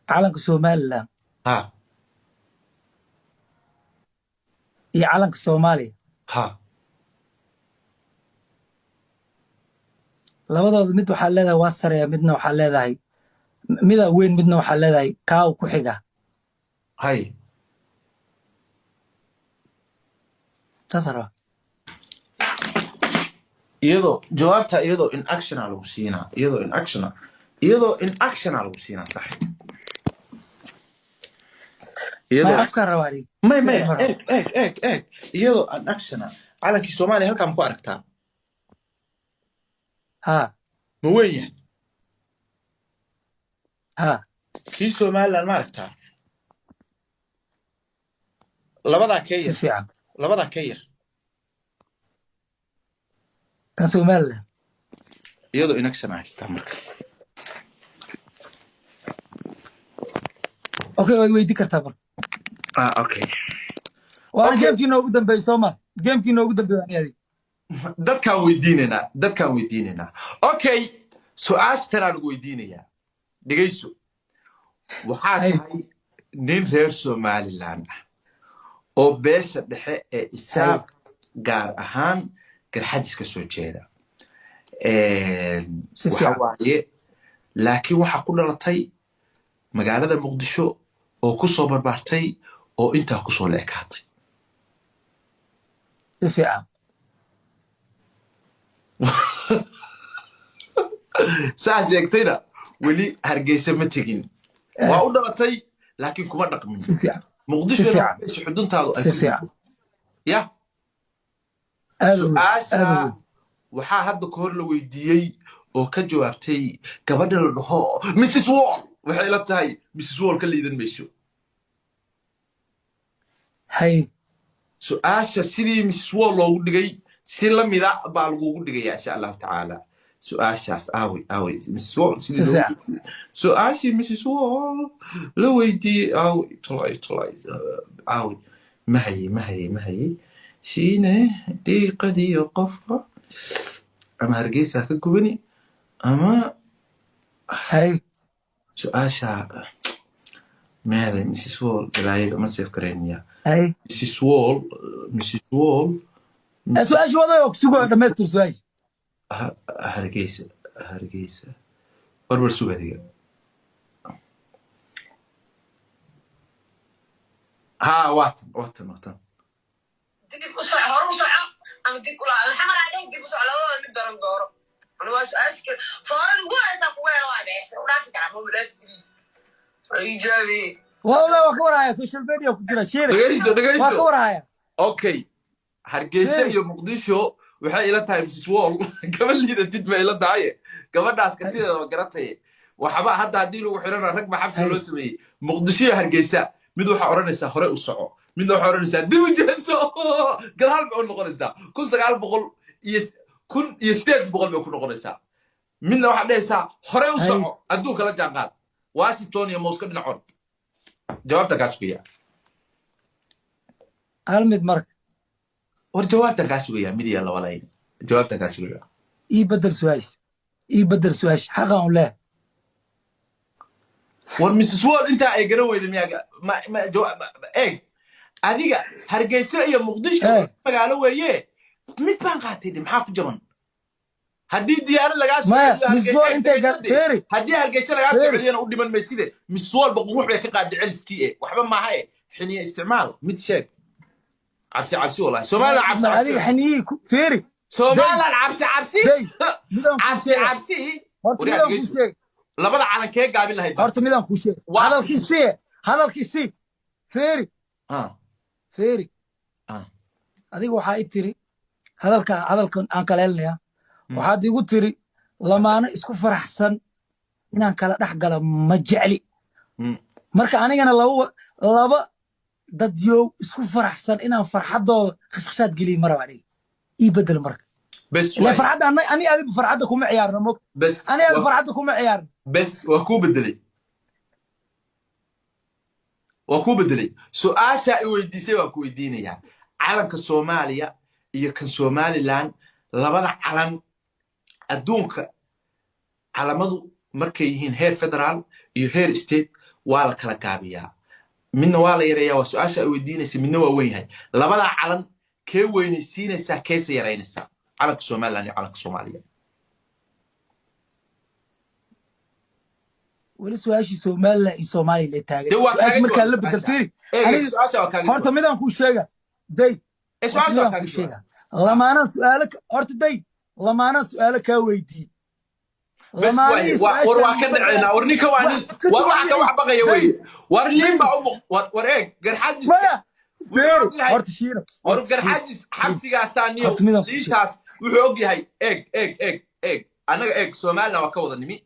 calanka Somaliland ha iyo calanka Soomaaliya ha labadooda mid waxaa leedahay waa sareeya midna waxaa leedahay mida weyn midna waxaa leedahay kaaw ku xiga hay tasara jawaabta iyadoo in action lagu siinaa iyadoo in action lagu siinaa sax ma afka rawaadi may eeg iyadoo in action calankii Soomaaliya halkaan ku aragtaa ha ma weyn yahay ha kii Somaliland ma aragtaa labadaa si fiican ka yar kan Somaliland iyadoo in action haystaa marka okay way weydii kartaa marka okay waa gamekii noogu dambeeyay Soomaal gamekii noogu dambeeyay dadkaan weydiinaynaa okay su'aashtan aan weydiinayaa dhegeyso waxaa tahay nin reer Somaliland ah oo beesha dhexe ee isaaq gaar ahaan garxajis ka soo jeeda waxa waaye laakiin waxa ku dhalatay magaalada Muqdisho oo ku soo barbaartay oo intaa ku soo leekaatay si fiican saa sheegtayna weli Hargeysa ma tegin waa u dhalatay laakiin kuma dhaqmin si fiican Muqdisho si xuduntaadu ay si fiican ya aad waxaa hadda ka hor la weydiiyey oo ka jawaabtay gabadha la dhaho Mrs Wall waxay la tahay Mrs Wall ka liidan mayso hay su'aasha sidii Mrs Wall loogu dhigay si la mid ah baa lagu dhigayaa insha Allah taala su'aashaas aaway Mrs Wall sidii su'aashii Mrs Wall la weydiiyey aaway mahay shiine diiqadii qofka ama Hargeysa ka gubani ama hay su'aasha maada Mrs Wall ilaayada ma seef kareenaya hay Mrs Wall su'aash wada oo sugo dhameystir su'aash Hargeysa warwar sugadiga ha watan dib u soo hor u soo ama dib u laa maxamar aan dib u soo labada mid daran dooro ana waa su'aash fooran ugu haysa ku weero waa dhees u dhaafi kara ma dhaaf kari ay jaabi waa ka waraya social media ku jira sheer dhageyso waa ka waraya okay Hargeysa iyo Muqdisho waxay ila tahay Mrs Wall gabadhiida did ma ila tahay gabadhaas kartideeda waa garatay waxba hadda hadii lagu xirana rag ma xabsi loo sameeyay Muqdisho iyo Hargeysa mid waxa oranaysaa hore u soco mid waxa oranaysaa dib u jeeso gadaal ma noqonaysaa 1900 bay ku noqonaysaa midna waxa dhaysaa hore u soco aduu kala jaanqaad Washington iyo Moscow dhinacood jawaabta kaas ku yaa hal mid marka war jawaabta kaas ku yaa mid iyo laba layn jawaabta kaas ku yaa ii bedel su'aash xaqan u leh war Mrs Wall inta ay garan weyday miyaa ma jawaab eeg adiga Hargeysa iyo Muqdisho magaalo weeye mid baan qaatay maxaa ku jaban haddii diyaar laga soo Mrs Wall inta gaari haddii Hargeysa laga soo celiyana u dhiman mayside Mrs Wall baqruux bay ka qaad celskii waxba ma aha xiniye isticmaal mid sheeg cabsi wallahi Soomaaliland cabsi adiga xiniye feeri Soomaaliland cabsi labada calankee gaabin lahayd horta midaan ku sheeg hadalkiisi feeri adiga waxaa i tiri hadalkan aan kaleelnaya waxaad igu tiri lamaano isku faraxsan inaan kala dhex gala ma jecli marka anigana laba dadyow isku faraxsan inaan farxadooda khashkhashaad geliy maraba aniga ii bedel marka لا فرحت أنا أبي فرحت كم عيار نمك بس أنا أبي فرحت كم عيار بس وكو بدلي سؤال شيء ويديسي وكو يديني يعني علم كسوماليا يكن سومالي لان لبدا علم أدونك علمادو markay yihiin heer federaal iyo heer state waa la kala gaabiyaa midna waa la yareeyaa waa su-aasha ay weydiinaysa midna waa weyn yahay labadaa calan kee weynaysiinaysaa keesa yaraynaysaa calanka somaliland iyo calanka soomaaliya weli su-aashii somaliland iyo soomaaliya la taagan dee waa su-aasha markaa la kaaga bedel fiiri su-aasha waa kaaga horta midaan kuu sheega day su-aasha waa midaan kaaga kuu sheega lamaanaan su-aalo horta day lamaanaan su-aalo kaa weydiiye بس وروا كان عنا ورنيك واني وروح كوا بقى وي ورلين بقى وريك قرحاجس horta shiiro قرحاجس حبسي سانيو ليتاس wuxuu og yahay eeg anaga eeg Soomaaliland waa ka wada nimi